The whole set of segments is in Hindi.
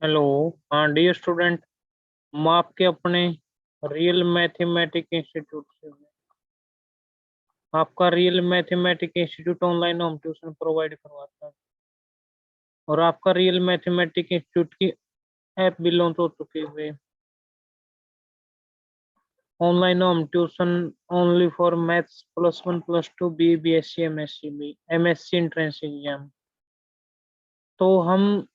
हेलो। हाँ डियर स्टूडेंट, मैं आपके अपने रियल मैथमेटिक इंस्टीट्यूट से हूँ। आपका real mathematic institute online home tuition provide करवाता है और आपका रियल मैथमेटिक इंस्टीट्यूट की ऐप भी लॉन्च हो चुकी है। Online home tuition only for maths +1 +2 B BSc MSc भी MSc एंट्रेंस एग्जाम। तो हम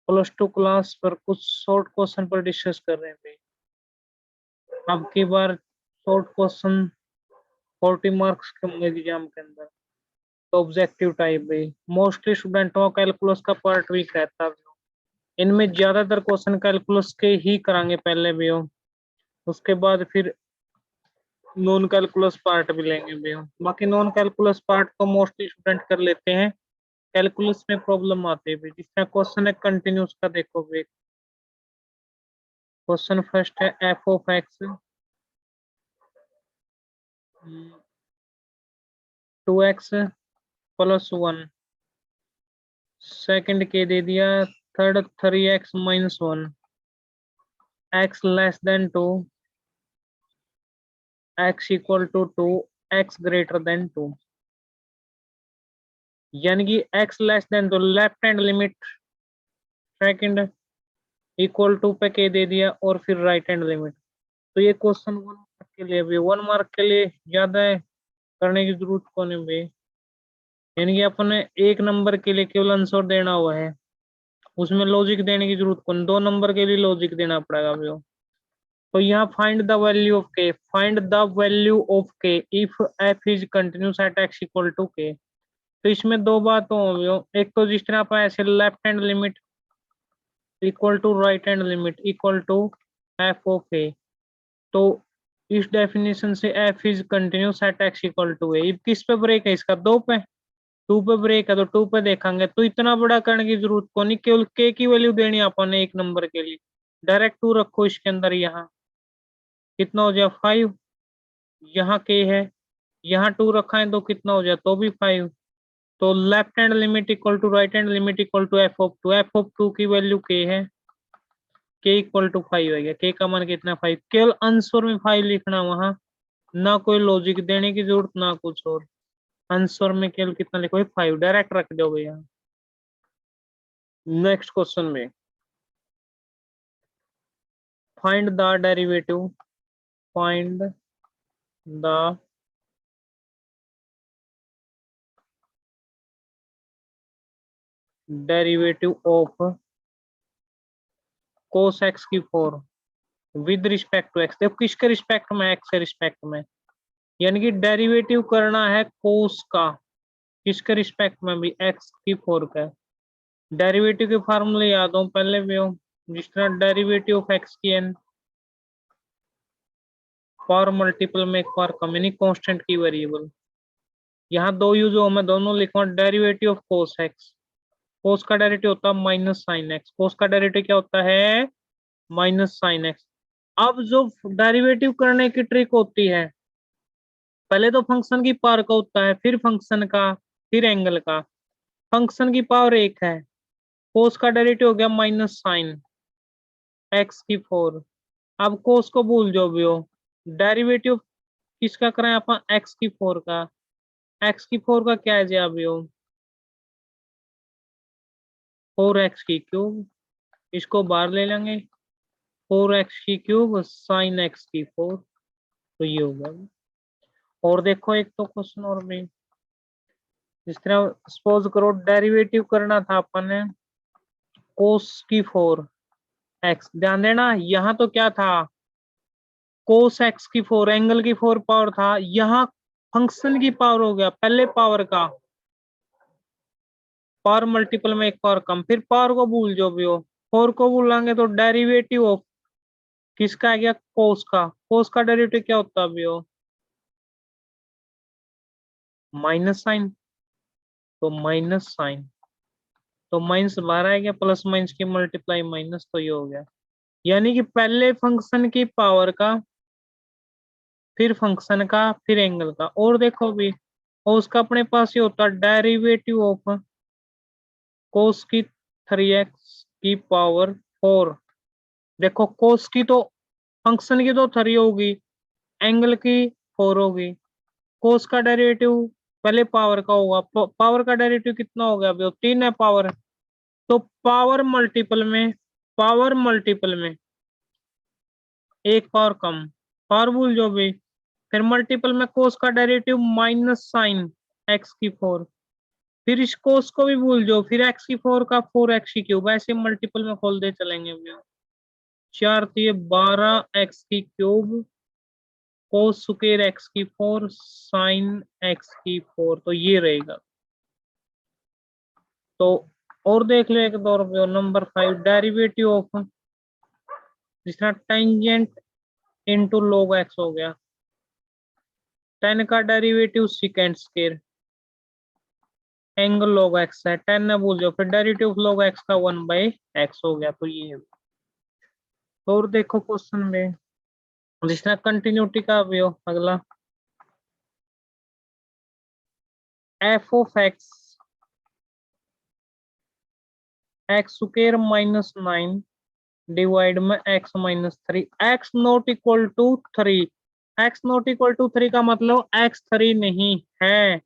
+2 क्लास पर कुछ शॉर्ट क्वेश्चन पर डिस्कस कर रहे हैं। अब की बार शॉर्ट क्वेश्चन 40 मार्क्स के होंगे एग्जाम के अंदर। तो ऑब्जेक्टिव टाइप है, मोस्टली स्टूडेंटों का कैलकुलस का पार्ट वीक रहता है। इनमें ज्यादातर क्वेश्चन कैलकुलस के ही करांगे पहले भी हो, उसके बाद फिर नॉन कैलकुलस पार्ट भी लेंगे भी हो। बाकी नॉन कैलकुलस पार्ट तो मोस्टली स्टूडेंट कर लेते हैं, कैलकुलस में प्रॉब्लम आती है भी। जिस तरह क्वेश्चन है कंटिन्यूस का, देखो भी क्वेश्चन फर्स्ट है f(x) 2x +1, सेकंड के दे दिया third 3x -1, x less than 2, x equal to 2, x greater than 2। यानी कि x लेस देन तो left hand limit second equal to पे के दे दिया और फिर राइट हैंड लिमिट। तो ये क्वेश्चन 1 मार्क के लिए भी, 1 मार्क के लिए ज्यादा है, करने की जरूरत को नहीं भी। यानी कि अपने 1 नंबर के लिए केवल आंसर देना हुआ है, उसमें लॉजिक देने की जरूरत को नहीं। 2 नंबर के लिए लॉजिक देना पड़ेगा भी। तो यहाँ find the value of k, find the value of k if f is continuous at x equal to k. तो इसमें दो बातों हो, एक तो जिस तरह पर ऐसे left hand limit equal to right hand limit equal to F of A. तो इस डेफिनेशन से F is continuous at x equal to A. किस पे ब्रेक है इसका? 2 पे। 2 पे ब्रेक है तो 2 पे देखेंगे। तो इतना बड़ा करने की जरूरत को नहीं, केवल के की वैल्यू देनी है अपन ने 1 नंबर के लिए। डायरेक्ट 2 रखो इसके अंदर, यहाँ कितना हो जाए 5। यहाँ के है, यहाँ 2 रखा है तो कितना हो जाए, तो भी 5। तो left hand limit equal to right hand limit equal to f(2). f(2) की वैल्यू के है, के इक्वल टू 5 है। के का मान कितना 5। केवल आंसर में 5 लिखना, वहां ना कोई लॉजिक देने की जरूरत ना कुछ और। आंसर में केवल कितना लिखो, 5 डायरेक्ट रख दो भैया। नेक्स्ट क्वेश्चन में find the derivative, find the derivative of cos x की 4 विद रिस्पेक्ट टू x। देखो किसके रिस्पेक्ट में, x के रिस्पेक्ट में। यानी कि डेरिवेटिव करना है cos का, किसके रिस्पेक्ट में भी, x की 4 का। डेरिवेटिव के फार्मूले याद हो पहले भी हो, जिस तरह डेरिवेटिव ऑफ x की n पावर मल्टीपल में एक बार कम, यानी कांस्टेंट की वेरिएबल। यहाँ दो यूज हो, मैं दोनों लिखूंगा। Derivative of cos x, cos का डेरिवेटिव होता है माइनस साइन एक्स। cos का डेरिवेटिव क्या होता है, माइनस साइन एक्स। अब जो डेरिवेटिव करने की ट्रिक होती है, पहले तो फंक्शन की पावर का होता है, फिर फंक्शन का, फिर एंगल का। फंक्शन की पावर 1 है, cos का डेरिवेटिव हो गया माइनस साइन एक्स की 4। अब cos को भूल जाओ भी हो, डेरिवेटिव किसका करें अपन, x की 4 का। x की 4 का क्या है जी अभी हो, 4x की क्यूब। इसको बाहर ले लेंगे, 4x की क्यूब साइन x की 4। तो ये होगा। और देखो एक तो क्वेश्चन और भी, जिस तरह सपोज करो डेरिवेटिव करना था अपन ने cos की 4x। ध्यान देना यहाँ तो क्या था, cos x की 4, एंगल की 4 पावर था। यहाँ फंक्शन की पावर हो गया, पहले पावर का पावर मल्टीपल में एक पावर कम, फिर पावर को भूल जो भी हो। 4 को भूलेंगे तो डेरिवेटिव ऑफ किसका आ गया, cos का। cos का डेरिवेटिव क्या होता है अभी हो, माइनस साइन। तो माइनस साइन, तो माइनस बाहर आएगा, प्लस माइनस की मल्टीप्लाई माइनस, तो ये हो गया। यानी कि पहले फंक्शन की पावर का, फिर फंक्शन का, फिर एंगल का। और देखो भी, और उसका अपने पास ही होता है डेरिवेटिव ऑफ cos की 3x की पावर 4। देखो कोस की तो फंक्शन की तो 3 होगी, एंगल की 4 होगी। कोस का डेरिवेटिव पहले पावर का होगा, पावर का डेरिवेटिव कितना हो गया अभी? 3 है पावर। तो पावर मल्टीपल में एक पावर कम, पावर भूल जो भी, फिर मल्टीपल में कोस का डेरिवेटिव माइनस साइन एक्स की 4, फिर इस कोस को भी भूल जाओ, फिर एक्स की 4 का 4x की क्यूब, ऐसे मल्टीपल में खोलते चलेंगे भैया। 4 तो ये 12 एक्स की क्यूब, कोस स्क्वायर एक्स की 4, साइन एक्स की 4, तो ये रहेगा। तो और देख लो एक दो रुपये, नंबर 5 डेरिवेटिव ऑफ, जिस तरह टेंजेंट इंटू log x हो गया, 10 का derivative second square, angle log x है, 10 ना भूल जाओ, फिर डेरिवेटिव log x का 1/x हो गया। तो ये और देखो क्वेश्चन में, जिस तरह कंटिन्यूटी का भी हो, अगला f of x x square minus 9 divide में x minus 3, x not equal to 3। x not equal to 3 का मतलब x 3 नहीं है।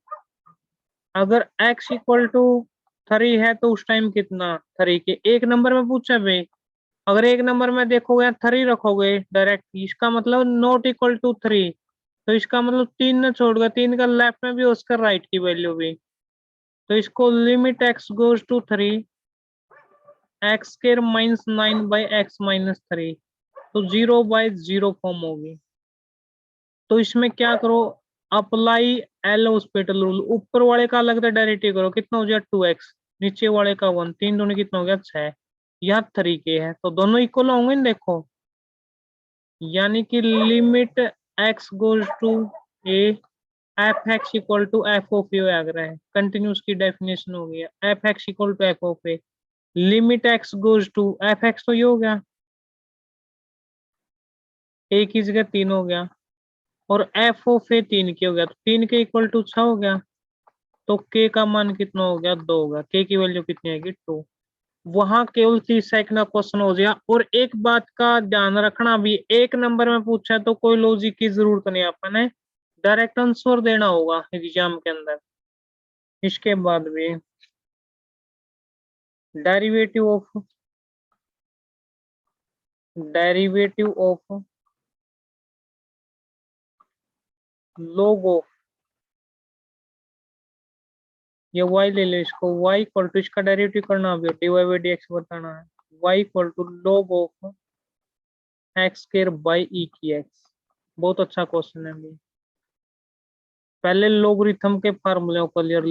अगर x इक्वल टू 3 है तो उस टाइम कितना 3 के एक नंबर में पूछा भाई। अगर एक नंबर में देखोगे 3 रखोगे डायरेक्ट, इसका मतलब नॉट इक्वल टू 3, तो इसका मतलब 3 न छोड़कर 3 का लेफ्ट में भी उसका राइट की वैल्यू भी। तो इसको limit x goes to 3, x square minus 9/x-3, तो 0/0 फॉर्म होगी। तो इसमें क्या करो, अप्लाई एल हॉस्पिटल रूल, ऊपर वाले का अलग से डेरिवेटिव करो, कितना हो गया 2x, नीचे वाले का 1, 3 दूनी कितना हो गया 6, यह 3 के है तो दोनों इक्वल होंगे ना देखो। यानी कि limit x goes to A, F x equal to F of A आ रहा है, कंटिन्यूस की डेफिनेशन हो गया, F x equal to F of A, limit x goes to F X, तो ये हो गया ए की जगह 3 हो गया, और एफ ऑफ ए 3 के हो गया, तो 3 के इक्वल टू 6 हो गया। तो के का मान कितना हो गया 2 होगा, के की वैल्यू कितनी आएगी 2। वहां केवल 30 सेकंड का क्वेश्चन हो गया। और एक बात का ध्यान रखना, भी एक नंबर में पूछा है तो कोई लॉजिक की जरूरत नहीं, अपने डायरेक्ट आंसर देना होगा एग्जाम के अंदर। इसके बाद भी डेरिवेटिव ऑफ log ऑफ, ये y ले लो, इसको y इक्वल टू, इसका डेरिवेटिव करना है, dy बाई dx बताना है, y equal to log of X square by E की एक्स। बहुत अच्छा क्वेश्चन है भी। पहले लोगरिथम के फार्मूले को क्लियर,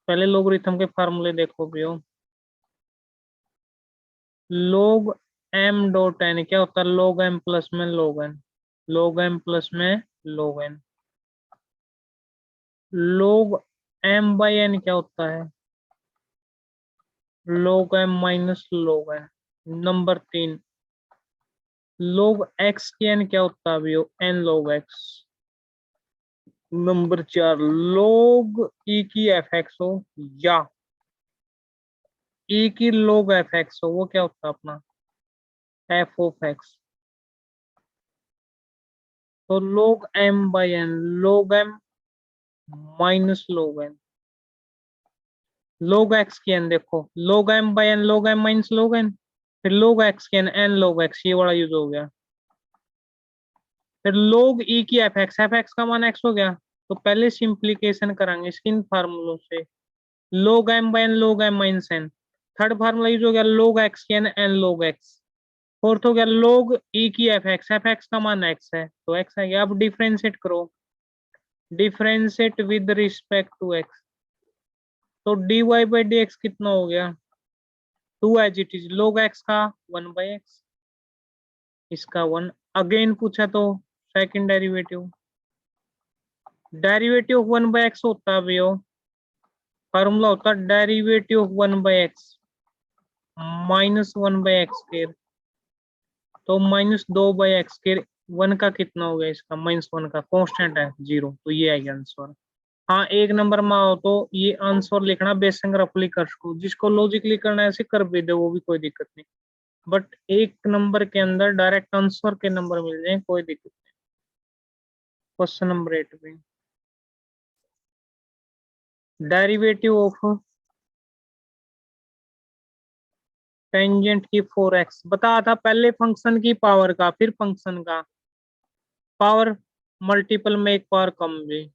पहले लोगरिथम के फार्मूले देखो भी, log m डॉट n क्या होता है, log m प्लस में log n, log m plus में log n, log m by n क्या होता है, log m minus log n। Number 3, log x की n क्या होता है अभी, n log x। Number 4, log e की एफ एक्स हो या e की log एफ एक्स हो, वो क्या होता है अपना एफ ऑफ एक्स। तो log m by n, log m minus log n, log x की n देखो, log m by n, log m minus log n, फिर log x की n log x, ये वाला यूज हो गया। फिर log e की एफ एक्स का मान x हो गया, तो पहले सिंप्लीकेशन कराएंगे इसकी फार्मूलों से, log m by n log m minus n, third formula use हो गया log x की n log x, फोर्थ हो गया log e की एफ एक्स का मान x है तो x आ गया। अब डिफरेंशिएट करो, differentiate with respect to x, तो dy बाई dx कितना हो गया 2 as it is, log x का 1/x, इसका 1, अगेन पूछा तो second derivative, derivative of 1/x होता है भैया, फार्मूला होता है derivative of 1/x minus 1/x square, तो माइनस 2/x स्क्वायर, 1 का कितना हो गया इसका माइनस 1 का कांस्टेंट है 0, तो ये आएगा आंसर। हाँ एक नंबर में आओ तो ये आंसर लिखना बेसिक रफली कर सको, जिसको लॉजिकली करना है ऐसे कर भी दे वो भी कोई दिक्कत नहीं, बट एक नंबर के अंदर डायरेक्ट आंसर के नंबर मिल जाए कोई दिक्कत नहीं। क्वेश्चन नंबर 8 पे डेरिवेटिव ऑफ टेंजेंट की 4x बता था पहले फंक्शन की पावर का फिर फंक्शन का, पावर मल्टीपल में एक पावर कम भी,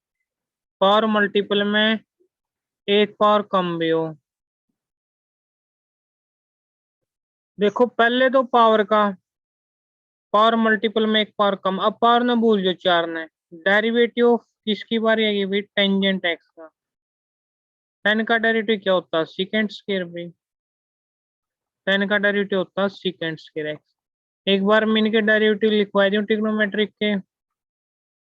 पावर मल्टीपल में एक पावर कम भी हो। देखो पहले तो पावर का, पावर मल्टीपल में एक पावर कम, अब पावर ना भूल जो चार ने। डेरिवेटिव ऑफ किसकी बारी आएगी भाई, टेंजेंट एक्स का। टेन का डेरिवेटिव क्या होता है, सीकेंट स्क्वायर भाई। टेन का डेरिवेटिव होता है सीकेंट स्क्वायर एक्स। एक बार मैं इनके डेरिवेटिव लिखवा दूं ट्रिग्नोमेट्रिक के,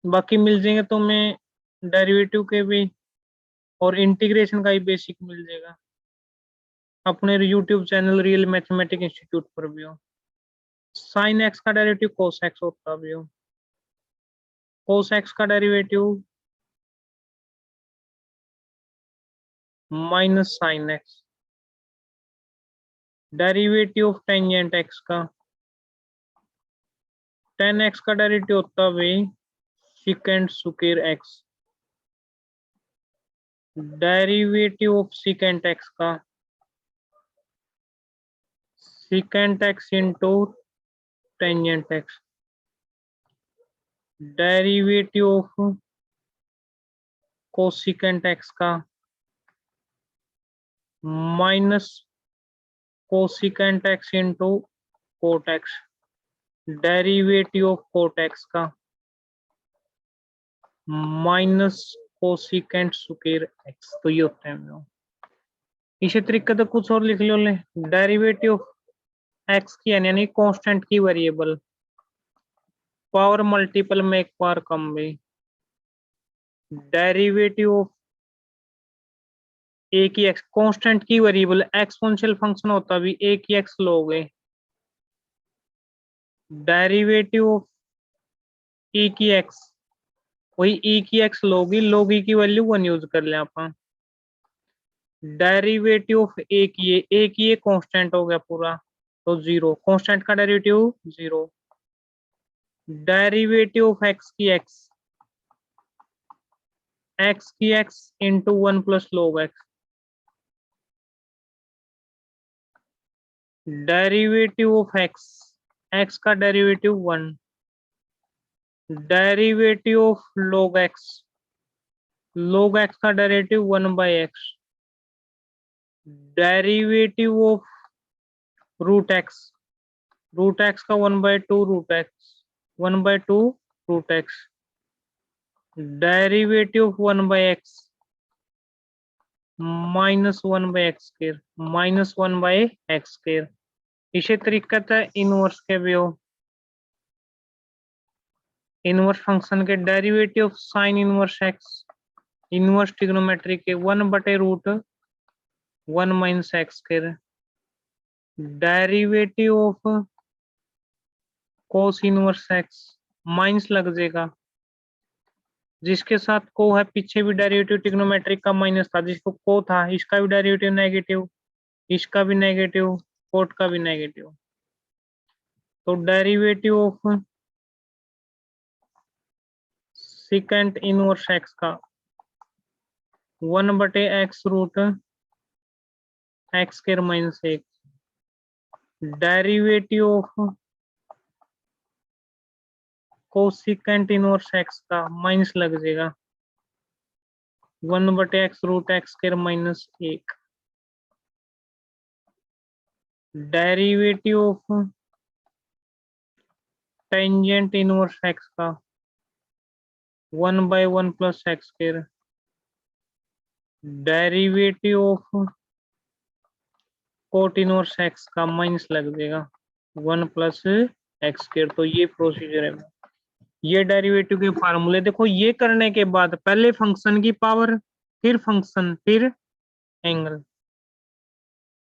बाकी मिल जाएंगे तुम्हें डेरिवेटिव के भी, और इंटीग्रेशन का ही बेसिक मिल जाएगा अपने YouTube channel real mathematic institute पर भी हो। साइन एक्स का डेरिवेटिव कोस एक्स होता भी हो, कोस एक्स का derivative minus sine x, derivative of tangent x का, टेन एक्स का डेरिवेटिव होता भाई secant square x, derivative of secant x का secant x into tangent x, derivative of cosecant x का minus cosecant x into cot x, derivative of cot x का माइनस कोसिकेंट स्क्वायर एक्स। तो ये होते हैं, इसी तरीके से कुछ और लिख लो ले, डेरिवेटिव ऑफ एक्स की यानी कांस्टेंट की वेरिएबल, पावर मल्टीपल में एक पावर कम भी, डेरिवेटिव ऑफ ए की एक्स, कांस्टेंट की वेरिएबल एक्सपोनेंशियल फंक्शन होता भी ए की एक्स लोगे, डेरिवेटिव ऑफ ई की एक्स, वही ई की एक्स लोगी, लोग ई की वैल्यू 1 यूज कर ले आप, डेरिवेटिव ऑफ ए की ए कांस्टेंट हो गया पूरा, तो जीरो, कांस्टेंट का derivative zero, derivative of x की x into 1 plus log x, derivative of x का derivative 1, derivative of log x का derivative 1/x, derivative of root x का 1/2 root x, derivative of 1/x minus 1/x square, minus 1/x square. इसी तरीके से इनवर्स के भी हो, इनवर्स फंक्शन के derivative of sine inverse x, inverse trigonometry के 1/√1 minus x square, derivative of cos inverse x minus लग जाएगा, जिसके साथ को है पीछे भी डेरिवेटिव ट्रिग्नोमेट्रिक का माइनस था, जिसको को था इसका भी डेरिवेटिव नेगेटिव, इसका भी नेगेटिव, कोट का भी नेगेटिव, तो derivative of secant inverse x का 1/x√x square minus 1, derivative of cosecant inverse x का माइनस लग जाएगा 1/x√x square minus 1, derivative of tangent inverse x का 1/1 plus x square, derivative of cot inverse x का माइनस लग जाएगा 1 प्लस एक्स स्क्वायर। तो ये प्रोसीजर है, ये डेरिवेटिव के फार्मूले। देखो ये करने के बाद पहले फंक्शन की पावर, फिर फंक्शन, फिर एंगल,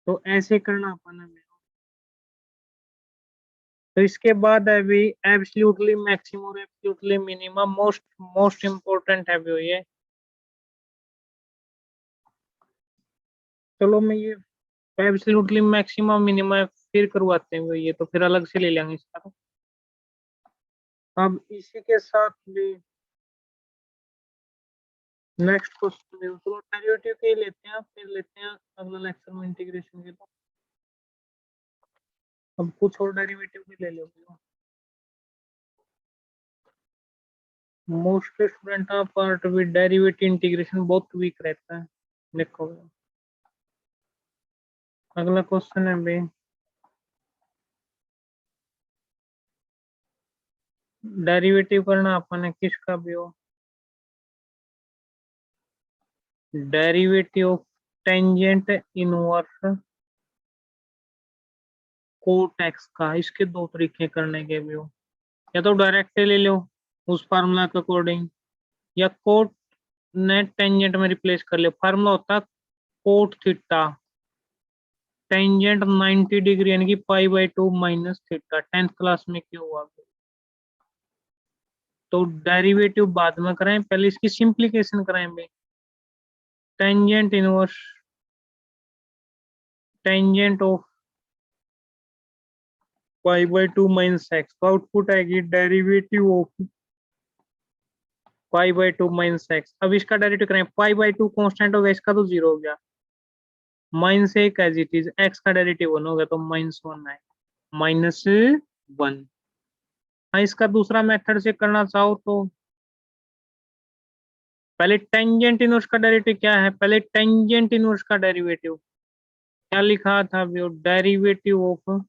तो ऐसे करना अपन। तो इसके बाद है भी एब्सोल्युटली मैक्सिमम और absolutely minimum, most most important है भी ये। चलो मैं ये एब्सोल्युटली मैक्सिमम मिनिमम फिर करवाते हैं ये तो फिर अलग से ले लेंगे इसका। अब इसी के साथ भी नेक्स्ट क्वेश्चन तो डेरिवेटिव के लेते हैं फिर लेते हैं अगला लेक्चर में इंटीग्रेशन के। तो अब कुछ और डेरिवेटिव भी ले लो। Most student of part with derivative integration बहुत वीक रहता है। देखो अगला क्वेश्चन है भाई डेरिवेटिव करना अपन किसका भी हो derivative of tangent inverse cot x का। इसके दो तरीके करने के भी हो, या तो डायरेक्ट ले लो उस फार्मूला के अकॉर्डिंग, या कोट ने टेंजेंट में रिप्लेस कर लो। फार्मूला होता है कोट थीटा टेंजेंट 90 डिग्री यानी कि पाई/2 माइनस थीटा। 10th क्लास में क्यों हुआ? तो डेरिवेटिव बाद में कराएं, पहले इसकी सिंप्लीकेशन कराएं भाई। टेंजेंट इनवर्स टेंजेंट ऑफ पाई/2 माइनस एक्स, तो आउटपुट आएगी डेरिवेटिव ऑफ पाई/2 माइनस एक्स। अब इसका डेरिवेटिव करें, पाई/2 कांस्टेंट हो गया, इसका तो 0 हो गया, माइनस एक एज इट इज, एक्स का डेरिवेटिव 1 हो गया तो -1 है, -1। हाँ इसका दूसरा मेथड से करना चाहो तो पहले टेंजेंट इनवर्स का डेरिवेटिव क्या है, पहले टेंजेंट इनवर्स का डेरिवेटिव क्या लिखा था, derivative of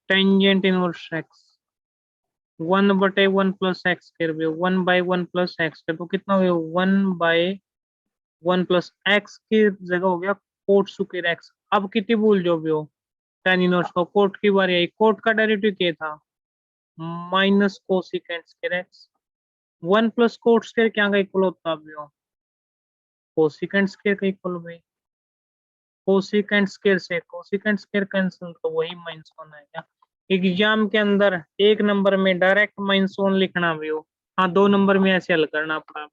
tangent inverse x 1/1 plus x के 1/1 प्लस एक्स के, तो कितना हो गया 1/1 प्लस एक्स की जगह हो गया कोट स्क्वायर एक्स। अब कितनी भूल जो भी हो टेन इनवर्स को कोट की बारी आई, कोट का डेरिवेटिव क्या था minus cosecant square x. 1 plus coat square क्या का इक्वल होता है कोसिकेंट स्क्वायर का इक्वल भाई। कोसिकेंट स्क्वायर से कोसिकेंट स्क्वायर कैंसिल तो वही -1 आएगा। एग्जाम के अंदर एक नंबर में डायरेक्ट -1 लिखना भी हो, हाँ 2 नंबर में ऐसे हल करना पड़ा।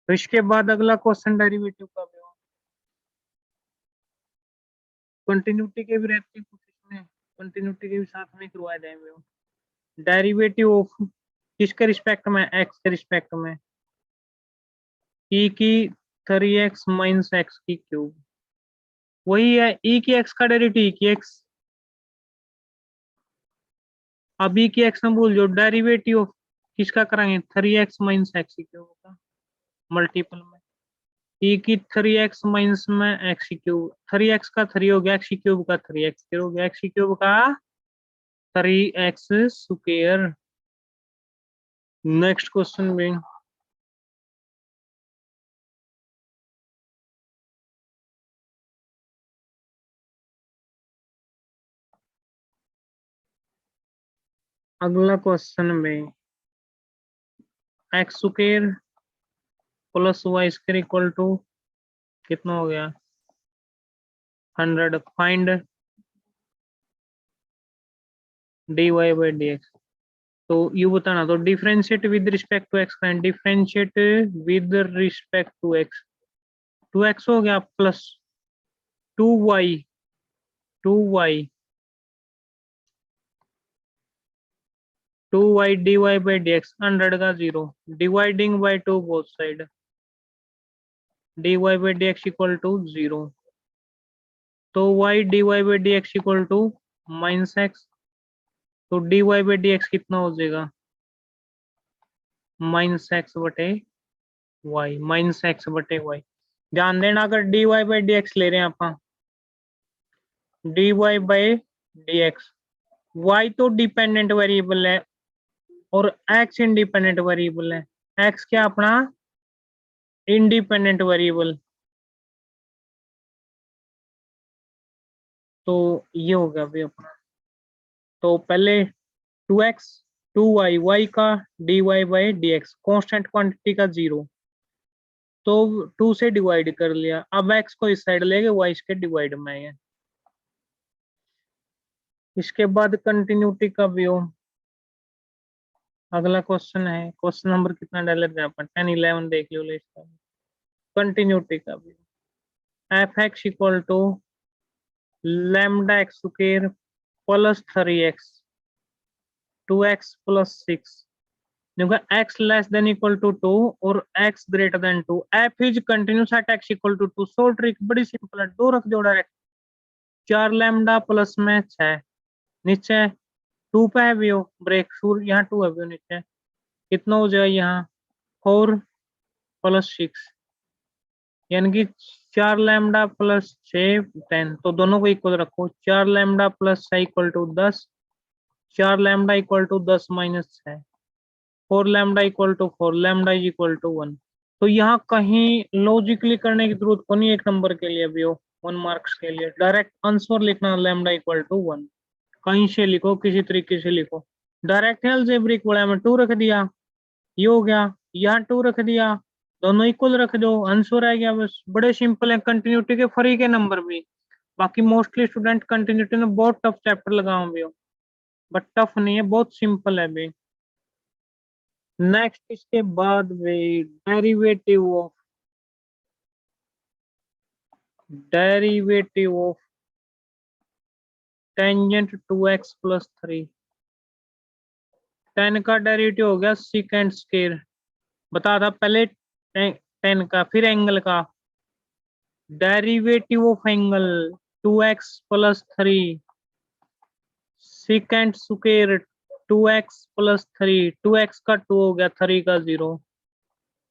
तो इसके बाद अगला क्वेश्चन डेरिवेटिव का भी हो, कंटिन्यूटी के भी रहते हैं कुछ इसमें, कंटिन्यूटी के भी साथ में करवाए जाएंगे। डेरिवेटिव ऑफ किसके रिस्पेक्ट में, एक्स के रिस्पेक्ट में, ई की 3x माइनस एक्स की क्यूब, वही है ई की एक्स का डेरिवेटिव ई की एक्स। अब ई की एक्स में भूल जो डेरिवेटिव ऑफ किसका कराएंगे 3x माइनस एक्स की क्यूब का मल्टीपल में, ई की 3x माइनस में एक्स की क्यूब, 3x का 3 हो गया, एक्स की क्यूब का 3x हो गया, एक्स की क्यूब का 3x स्क्वायर। नेक्स्ट क्वेश्चन भी अगला क्वेश्चन में x square plus y square equal to कितना हो गया 100। Find dy by d x. तो ये बताना, तो differentiate with respect to x, differentiate with respect to x, 2x हो गया plus 2y 2y 2y dy by d x 100 का 0 dividing by 2 both side, dy by d x equal to 0। तो y dy by d x equal to -x, तो dy बाई डी एक्स कितना हो जाएगा -x बटे y, -x बटे y। ध्यान देना अगर dy बाई डी एक्स ले रहे हैं आप, dy by d x, y तो डिपेंडेंट वेरिएबल है और x इंडिपेंडेंट वेरिएबल है, x क्या अपना इंडिपेंडेंट वेरिएबल, तो ये हो गया भाई अपना। तो पहले 2x 2y y का dy by d x constant quantity का 0, तो 2 से डिवाइड कर लिया, अब x को इस साइड लेके y इसके डिवाइड में है। इसके बाद कंटिन्यूटी का व्यू, अगला क्वेश्चन है, क्वेश्चन नंबर कितना डाले थे अपन, 10 11 देख लो लिस्ट में। कंटिन्यूटी का भी f x equal to lambda x square plus 3x 2x plus 6, देखो x less than equal to 2 और x greater than 2, f is continuous at x equal to 2। So trick बड़ी सिंपल है, दो रख दो डायरेक्ट, 4 लैम्डा प्लस में 6, नीचे 2 पे है भी हो ब्रेक शूर, यहाँ 2 है भी हो नीचे, कितना हो जाए यहाँ 4 प्लस 6, यानी कि 4 लैम्डा प्लस 6 10, तो दोनों को इक्वल रखो, 4 lambda plus 6 equal to 10, 4 lambda equal to 10 minus 6, 4 lambda equal to 4, lambda is equal to 1। तो यहाँ कहीं लॉजिकली करने की जरूरत को नहीं, एक नंबर के लिए भी हो 1 मार्क्स के लिए डायरेक्ट आंसर लिखना, लैम्डा इक्वल टू 1, कहीं से लिखो किसी तरीके से लिखो, डायरेक्ट अलजेब्रिक वाला में 2 रख दिया, ये हो गया, यहाँ 2 रख दिया, दोनों इक्वल रख दो, आंसर आ गया बस, बड़े सिंपल है। कंटिन्यूटी के फ्री के नंबर भी, बाकी मोस्टली स्टूडेंट कंटिन्यूटी में बहुत टफ चैप्टर लगाओ भी हो, बट टफ नहीं है, बहुत सिंपल है भी। नेक्स्ट इसके बाद भी derivative of tangent 2x plus 3, 10 का डेरिवेटिव हो गया सीकेंड स्क्वायर, बता था पहले 10 का, फिर एंगल का derivative of angle 2x plus 3 secant square 2x plus 3, 2x का 2 हो गया, 3 का 0,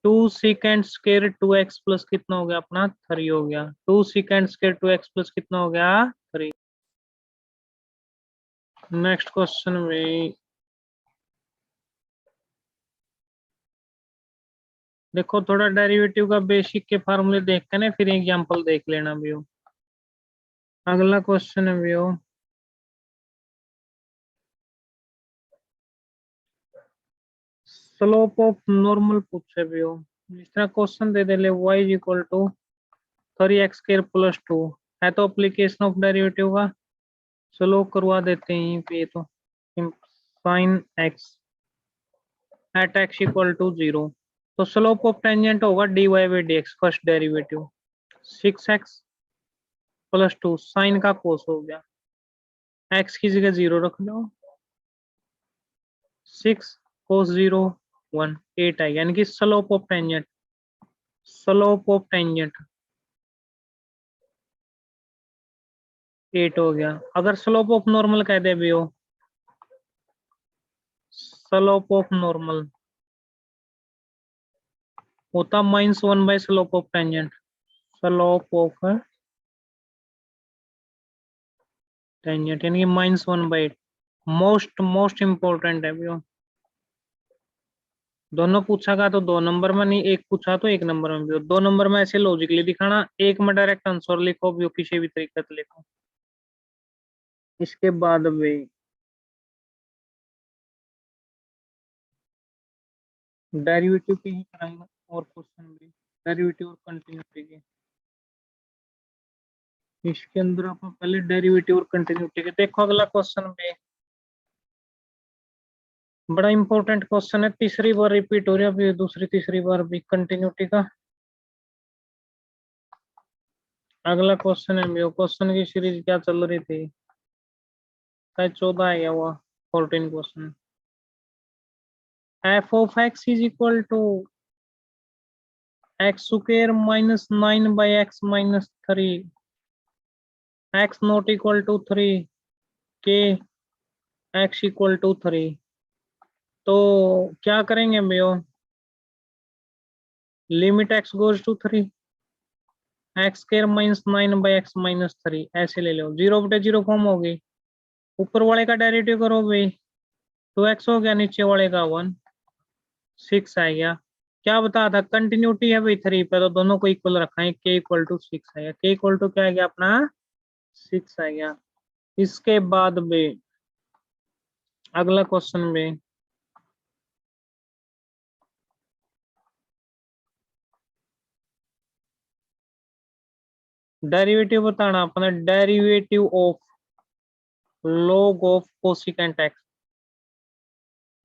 2 सीकेंड स्क्वायर 2x प्लस कितना हो गया अपना 3 हो गया, 2 सीकेंड स्क्वायर 2x प्लस कितना हो गया 3। नेक्स्ट क्वेश्चन में देखो, थोड़ा डेरिवेटिव का बेसिक के फार्मूले देख के ना फिर एग्जांपल देख लेना भी हो। अगला क्वेश्चन है भी हो, स्लोप ऑफ नॉर्मल पूछे भी हो, जिस तरह क्वेश्चन दे दे ले y is equal to 3x square plus 2, है तो एप्लीकेशन ऑफ डेरिवेटिव का, स्लो करवा देते हैं पे, तो sine x at x equal to 0, तो स्लोप ऑफ टेंजेंट होगा dy by dx, first derivative 6x plus 2 sine का कोस हो गया, x की जगह 0 रख दो, 6 कोस 0 1 8 है, यानी कि slope of tangent, slope of tangent 8 हो गया। अगर स्लोप ऑफ नॉर्मल कह दे भी हो, स्लोप ऑफ नॉर्मल होता -1 by slope of tangent, slope of tangent यानी कि -1 बाई 8, मोस्ट इंपॉर्टेंट है भैया, दोनों पूछा का तो 2 नंबर में नहीं, एक पूछा तो 1 नंबर में भी हो, 2 नंबर में ऐसे लॉजिकली दिखाना, एक में डायरेक्ट आंसर लिखो भी हो, किसी भी तरीके से लिखो। इसके बाद भी डेरिवेटिव की ही कराएंगे और क्वेश्चन भी, डेरिवेटिव और कंटिन्यूटी के, इसके अंदर अपन पहले डेरिवेटिव और कंटिन्यूटी के देखो। अगला क्वेश्चन भी बड़ा इंपॉर्टेंट क्वेश्चन है, तीसरी बार रिपीट हो रहा है, अभी दूसरी तीसरी बार भी कंटिन्यूटी का। अगला क्वेश्चन है, क्वेश्चन की सीरीज क्या चल रही थी, शायद 14 आया हुआ, 14 question. F of x is equal to x square minus 9 by x minus 3, x not equal to 3, के एक्स इक्वल टू 3, तो क्या करेंगे भैया, limit x goes to 3, x square minus 9 by x minus 3 ऐसे ले लो, 0/0 फॉर्म हो गई, ऊपर वाले का डेरिवेटिव करो भाई, 2x हो गया, नीचे वाले का 1 6 आ गया। क्या बता था, कंटिन्यूटी है भाई 3 पे, तो दोनों को इक्वल रखा है, k इक्वल टू 6 आ गया, k इक्वल टू क्या आ गया अपना 6 आ गया। इसके बाद भी अगला क्वेश्चन में डेरिवेटिव बताना अपना, derivative of log of cosecant x,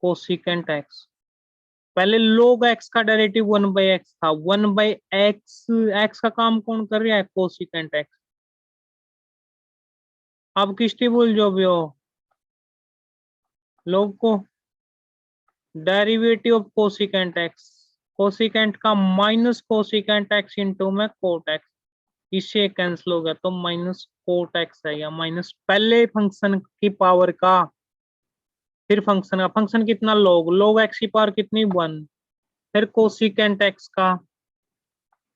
cosecant x. पहले log x का डेरिवेटिव 1/x था, 1/x, x का काम कौन कर रहा है, कोसिकेंट x। अब किसकी भूल जो भी हो, log को derivative of cosecant x, cosecant का माइनस कोसिकेंट x इंटू में कोट x, इससे कैंसिल हो गया तो माइनस कोट x आएगा, माइनस पहले फंक्शन की पावर का फिर फंक्शन का, फंक्शन कितना log x की पावर कितनी 1, फिर कोसिकेंट x का।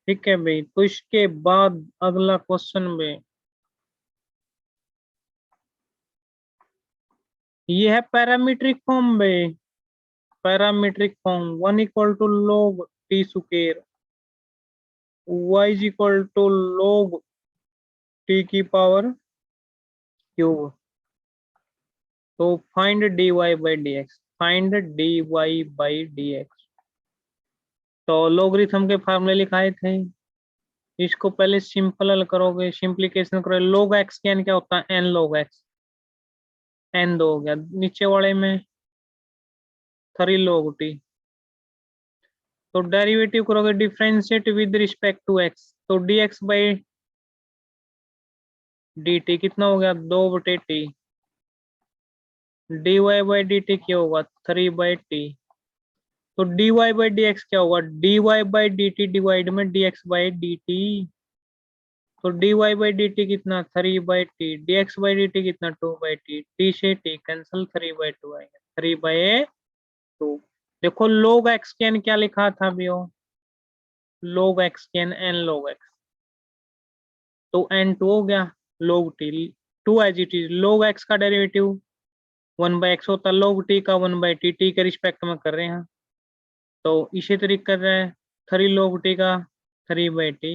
ठीक है भाई, तो इसके बाद अगला क्वेश्चन में ये है पैरामीट्रिक फॉर्म में, parametric form 1 equal to log t square y is equal to log t की पावर क्यूब। तो find dy by d x, find dy by d x. तो लोगरिथम के फार्मूले लिखाए थे, इसको पहले सिंपल हल करोगे, सिंप्लीकेशन करोगे, log x के n क्या होता है, n log x, n 2 हो गया, नीचे वाले में 3 log t। तो डेरिवेटिव करोगे differentiate with respect to x, तो dx बाई dt कितना हो गया, 2/t, dy बाई dt क्या होगा, 3/t। तो dy बाई dx क्या होगा, dy बाई dt डिवाइड में dx बाई dt। तो dy बाई dt कितना, 3/t, dx बाई dt कितना, 2/t, t से t कैंसिल, 3/2 आएगा, 3/2। देखो log x के n क्या लिखा था अभी, log x के n log x, तो n 2 हो गया, log t 2 as it is, log x का डेरिवेटिव 1/x होता है, log t का 1/t, t के रिस्पेक्ट में कर रहे हैं, तो इसी तरीके कर रहा है, 3 log t का 3/t,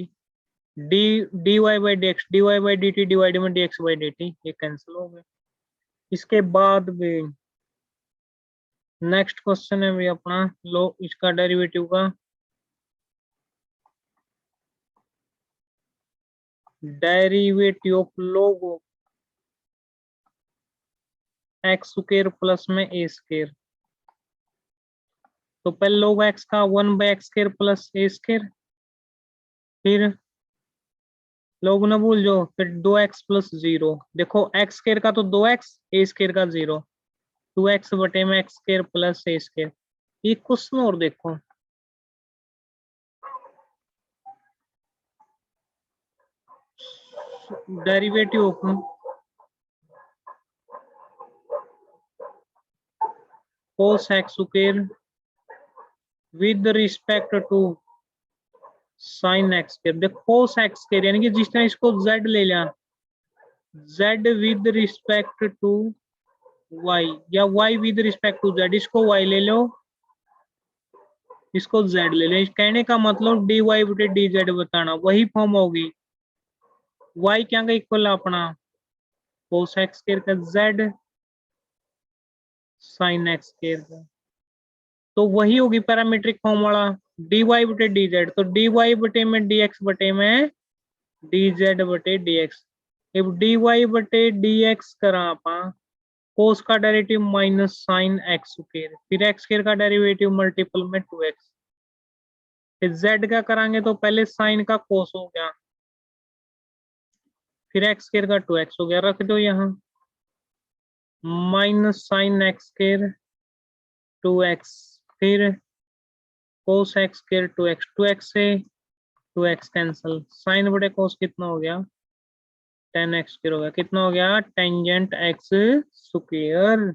dy by dx, dy by dt divide में dx बाई dt, ये कैंसिल हो गया। इसके बाद भी नेक्स्ट क्वेश्चन है भी अपना, लो इसका डेरिवेटिव का derivative of log x square plus में a स्क्वायर। तो पहले log x का 1/x square plus a square, फिर लोग ना भूल जो, फिर 2x प्लस 0, देखो x स्क्वायर का तो 2x, a स्क्वायर का 0, 2x बटे में x square plus a square. ये क्वेश्चन और देखो, derivative of cos x square with respect to sin x square. देखो cos x स्क्वायर यानी कि जिस तरह इसको z ले लिया, z with respect to y, या y with respect to z, इसको y ले लो, इसको z ले लो, कहने का मतलब dy बटे dz बताना, वही फॉर्म होगी, y क्या का इक्वल अपना cos x स्क्वायर का z sin x स्क्वायर का, तो वही होगी पैरामीट्रिक फॉर्म वाला dy बटे dz, तो dy बटे में dx बटे में dz बटे dx। अब dy बटे dx करा आपा cos का derivative minus sine x square, फिर x स्क्वायर का डेरिवेटिव मल्टीपल में 2x, फिर z का करांगे तो पहले साइन का cos हो गया, फिर x स्क्वायर का 2x हो गया, रख दो यहाँ, minus sine x square 2x, फिर cos x square 2x, 2x से 2x कैंसल, साइन बटे cos कितना हो गया, 10x स्क्वायर हो गया, कितना हो गया, टेंजेंट x स्क्वायर।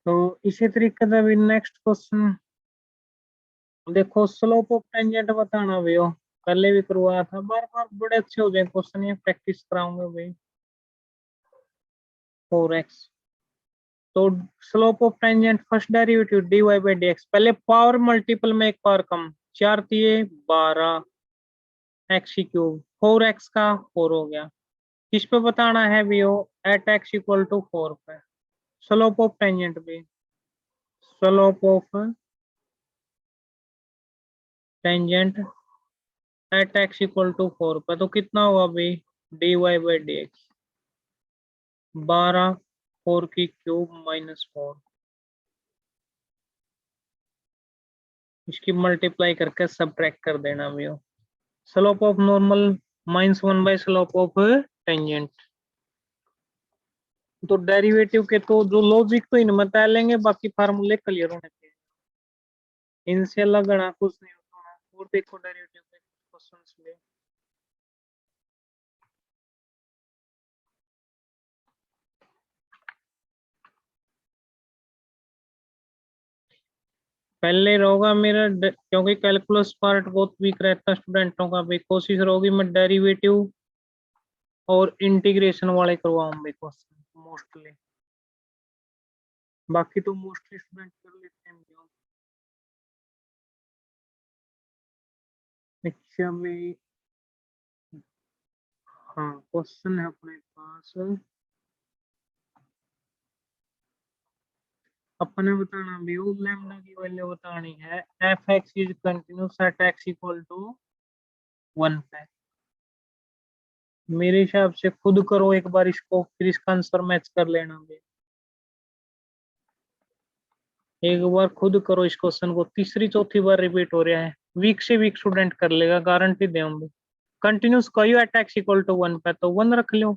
तो इसी तरीके से भी नेक्स्ट क्वेश्चन देखो, स्लोप ऑफ टेंजेंट बताना भी हो, पहले भी करवाया था, बार बार बड़े अच्छे हो जाए क्वेश्चन, ये प्रैक्टिस कराऊंगे भाई। 4x, तो slope of tangent first derivative dy by dx, पहले पावर मल्टीपल में एक पावर कम, 4 दिए 12 x क्यूब, 4x का 4 हो गया, किस पे बताना है भी हो, एट x इक्वल टू 4 पे। स्लोप ऑफ टेंजेंट भी, slope of tangent at x equal to 4 पे, तो कितना होगा भाई, dy बाई dx 12 4 की क्यूब माइनस 4, इसकी मल्टीप्लाई करके सबट्रैक्ट कर देना भी हो। Slope of normal -1 by slope of tangent. तो डेरिवेटिव के तो जो लॉजिक तो इनमें बता लेंगे, बाकी फार्मूले क्लियर होने चाहिए, इनसे अलग गणा कुछ नहीं होना। और देखो डेरिवेटिव के क्वेश्चंस में पहले होगा मेरा क्योंकि कैलकुलस पार्ट बहुत वीक रहता है स्टूडेंटों का भी, कोशिश रहोगी मैं डेरिवेटिव और इंटीग्रेशन वाले करवाऊं भी क्वेश्चन मोस्टली, बाकी तो मोस्टली स्टूडेंट कर लेते हैं। अच्छा में हाँ क्वेश्चन है अपने पास, अपने बताना भी लैम्डा की वैल्यू बतानी है, f x is continuous at x equal to 1 पे। मेरे हिसाब से खुद करो एक बार इसको, फिर इसका आंसर मैच कर लेना भी। एक बार खुद करो इस क्वेश्चन को, तीसरी चौथी बार रिपीट हो रहा है, वीक से वीक स्टूडेंट कर लेगा, गारंटी दे हम भी। कंटिन्यूस कहो एट एक्स इक्वल टू 1 पे, तो 1 रख लो,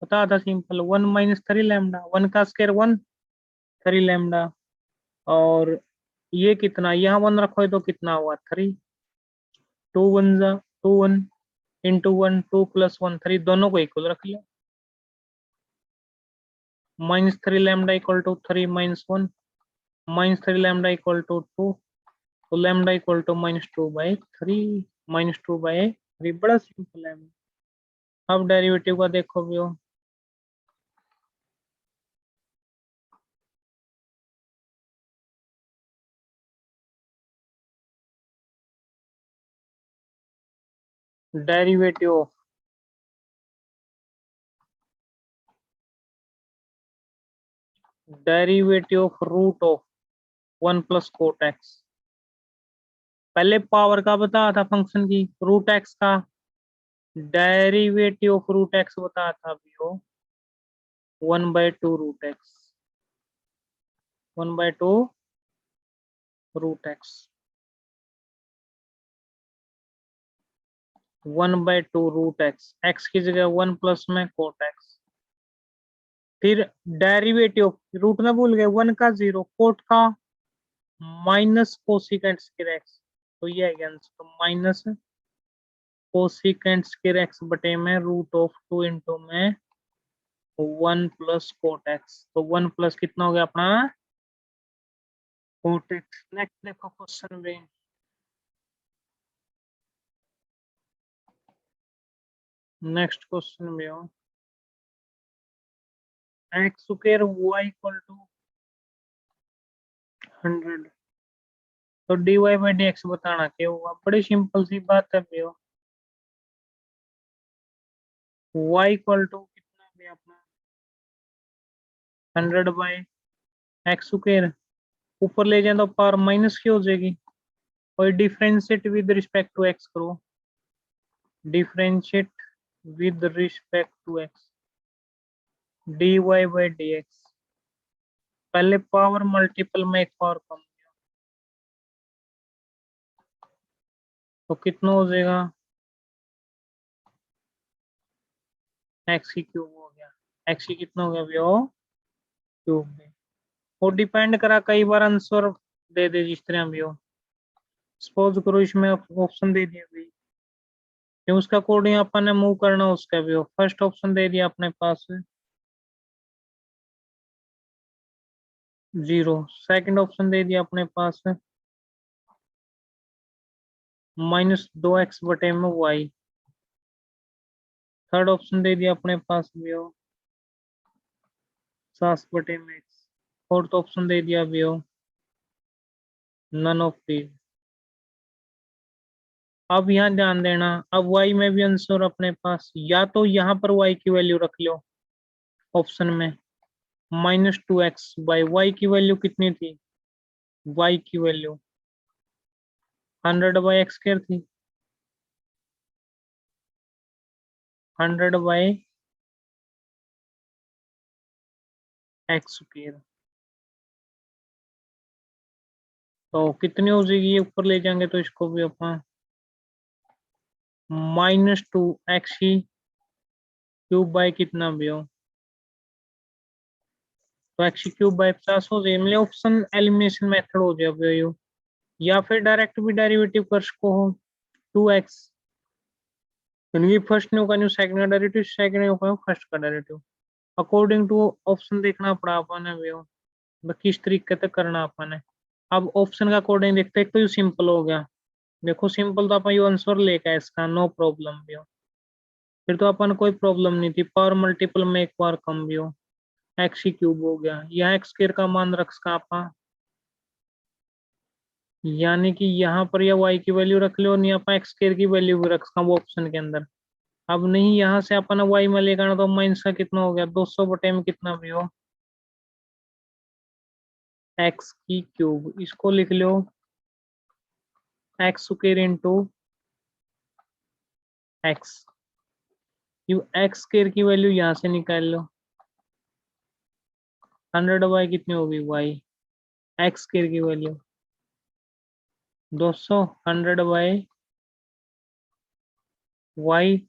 बता था सिंपल, 1 माइनस 3 लैम्डा, 1 का स्क्वायर 1, 3 लैम्डा। और ये कितना, यहाँ 1 रखो तो कितना हुआ 3, 2 1 जा 2 1 इंटू 1 2 प्लस 1 3, दोनों को इक्वल रख लिया, -3 lambda equal to 3 minus 1, -3 lambda equal to 2, तो लैम्डा इक्वल टू -2/3, -2/3, बड़ा सिंपल है। अब डेरिवेटिव का देखो भी हो, derivative of root of 1 plus cot x. पहले पावर का बताया था फंक्शन की, रूट एक्स का डेरिवेटिव ऑफ रूट एक्स बताया था अभी हो 1/2 root x, 1/2 root x, 1/2 root x, x की जगह 1 प्लस में कोट एक्स। फिर डेरिवेटिव रूट में भूल गए, 1 का 0, कोट का माइनस कोसिकेंट स्क्वायर एक्स, तो ये है आंसर, तो माइनस कोसिकेंट स्क्वायर एक्स बटे में रूट ऑफ 2 इंटू में 1 प्लस कोट एक्स, तो 1 प्लस कितना हो गया अपना कोट एक्स। नेक्स्ट देखो क्वेश्चन में, नेक्स्ट क्वेश्चन में हो x square y equal to 100, तो dy बाई डी एक्स बताना क्या होगा, बड़ी सिंपल सी बात है भैया, y इक्वल टू कितना भी अपना 100/x स्क्वायर, ऊपर ले जाए तो पावर माइनस की हो जाएगी, और differentiate with respect to x करो, differentiate with respect to x, dy by d x, पहले पावर मल्टीपल में एक पावर कम, तो कितना हो जाएगा x की क्यूब हो गया, x की कितना हो गया भैया क्यूब में, वो डिपेंड करा कई बार आंसर दे दे जिस तरह भी हो, सपोज करो इसमें ऑप्शन दे दिया भाई, फिर उसका अकॉर्डिंग अपन ने मूव करना, उसका भी हो, फर्स्ट ऑप्शन दे दिया अपने पास 0, सेकंड ऑप्शन दे दिया अपने पास -2x बटे में y, थर्ड ऑप्शन दे दिया अपने पास भी हो 7 बटे में x, फोर्थ ऑप्शन दे दिया भी हो नन ऑफ दीज। अब यहाँ ध्यान देना, अब y में भी आंसर अपने पास, या तो यहाँ पर y की वैल्यू रख लो ऑप्शन में, -2x/y की वैल्यू कितनी थी, y की वैल्यू 100/x स्क्वायर थी, 100/x स्क्वायर, तो कितनी हो जाएगी, ये ऊपर ले जाएंगे तो इसको भी अपन -2x ही क्यूब बाय कितना भी हो, तो x क्यूब बाय 50 हो जाए। मतलब ऑप्शन एलिमिनेशन मेथड हो जाए अब यो, या फिर डायरेक्ट भी डेरिवेटिव कर सको हो 2x, यानी फर्स्ट न्यू का न्यू सेकंड का डेरिवेटिव, सेकंड न्यू का फर्स्ट का डेरिवेटिव, अकॉर्डिंग टू ऑप्शन देखना पड़ा अपन है भैया, किस तरीके से करना अपन है। अब ऑप्शन का अकॉर्डिंग देखते हैं, तो ये सिंपल हो गया, देखो सिंपल तो अपन ये आंसर लेकर इसका नो प्रॉब्लम भी हो, फिर तो अपन कोई प्रॉब्लम नहीं थी, पावर मल्टीपल में एक बार कम भी हो, एक्स ही क्यूब हो गया, यहाँ एक्स स्क्वायर का मान रख सका अपन, यानी कि यहाँ पर या वाई की वैल्यू रख लो, नहीं अपन एक्स स्क्वायर की वैल्यू भी रख सका वो ऑप्शन के अंदर। अब नहीं यहाँ से अपन वाई में लेकर तो माइनस का कितना हो गया, 200 बटे में कितना भी हो एक्स की क्यूब, इसको लिख लो x square into x, x square की वैल्यू यहाँ से निकाल लो, 100 बाई कितनी होगी वाई, एक्स स्क्वायर की value 200, 100 by y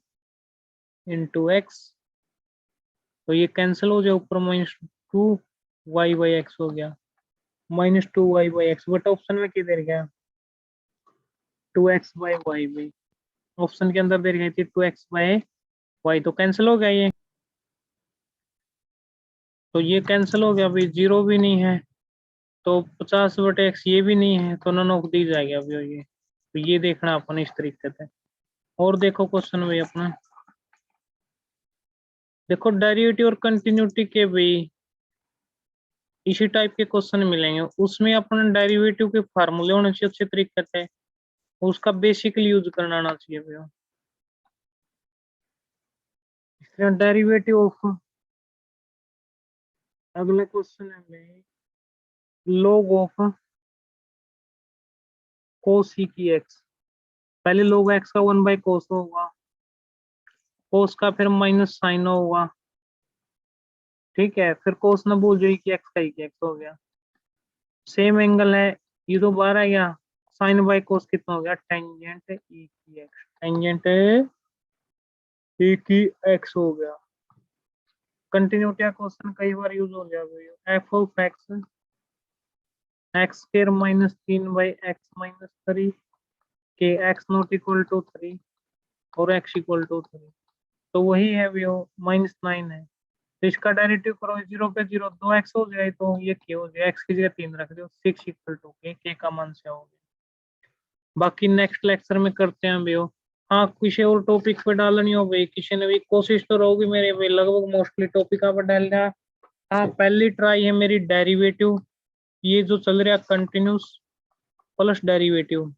into x, तो ये कैंसिल हो जाए, ऊपर -2y/x हो गया, -2y/x, बट ऑप्शन में किधर गया 2x/y भी, ऑप्शन के अंदर दे गई थी 2x/y, तो कैंसिल हो गया ये, तो ये कैंसिल हो गया, अभी जीरो भी नहीं है, तो 50/x ये भी नहीं है, तो नन ऑफ दी जाएगी अभी ये, तो ये देखना अपन इस तरीके से। और देखो क्वेश्चन में अपना, देखो डेरिवेटिव और कंटिन्यूटी के भी इसी टाइप के क्वेश्चन मिलेंगे, उसमें अपन डेरिवेटिव के फार्मूले होने चाहिए अच्छे तरीके से, उसका बेसिकली यूज करना आना चाहिए भैया, इसलिए डेरिवेटिव ऑफ, अगला क्वेश्चन है भाई log ऑफ cos e की x, पहले log x का 1/cos होगा, cos का फिर माइनस साइन होगा, ठीक है, फिर cos ना भूल जाइए कि x का ही x हो गया, सेम एंगल है, ये तो बाहर आ गया, साइन बाय cos कितना हो गया, टेंजेंट e की x, टेंजेंट e की x हो गया। कंटिन्यूटी का क्वेश्चन कई बार यूज हो जाएगा, f of x x square -3/x-3 के x नॉट इक्वल टू 3 और x इक्वल टू 3, तो वही है वो -9 है, तो इसका डेरिवेटिव करो, 0 पे 0 2x हो जाए, तो ये क्या हो जाए, x की जगह 3 रख दो, 6 इक्वल टू के का मान से हो गया। बाकी नेक्स्ट लेक्चर में करते हैं भैया, हाँ किसी और टॉपिक पे डालनी हो भाई, किसी ने भी कोशिश तो रहोगी मेरे भाई, लगभग मोस्टली टॉपिक आप डाल रहा, हाँ पहली ट्राई है मेरी डेरिवेटिव, ये जो चल रहा कंटिन्यूस प्लस डेरिवेटिव,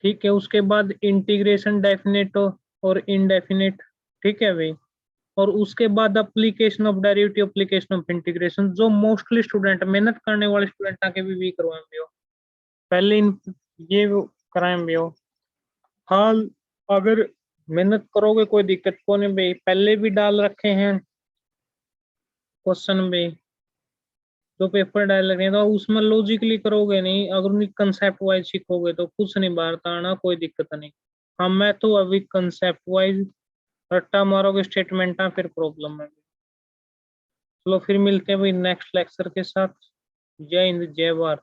ठीक है, उसके बाद इंटीग्रेशन डेफिनेट और इनडेफिनेट, ठीक है भाई, और उसके बाद application of derivative, application of integration, जो मोस्टली स्टूडेंट मेहनत करने वाले स्टूडेंट आके भी करवाएंगे हो, पहले इन ये कराएंगे हो, हाल अगर मेहनत करोगे कोई दिक्कत को नहीं भाई, पहले भी डाल रखे हैं क्वेश्चन में, जो पेपर डाल रहे हैं, तो उसमें लॉजिकली करोगे नहीं, अगर उन्हें कंसेप्ट वाइज सीखोगे तो कुछ नहीं बाहर आना, कोई दिक्कत नहीं। हाँ मैं तो अभी कंसेप्ट वाइज रट्टा मारोगे स्टेटमेंट फिर प्रॉब्लम है। चलो फिर मिलते हैं भाई नेक्स्ट लेक्चर के साथ, जय हिंद जय भारत।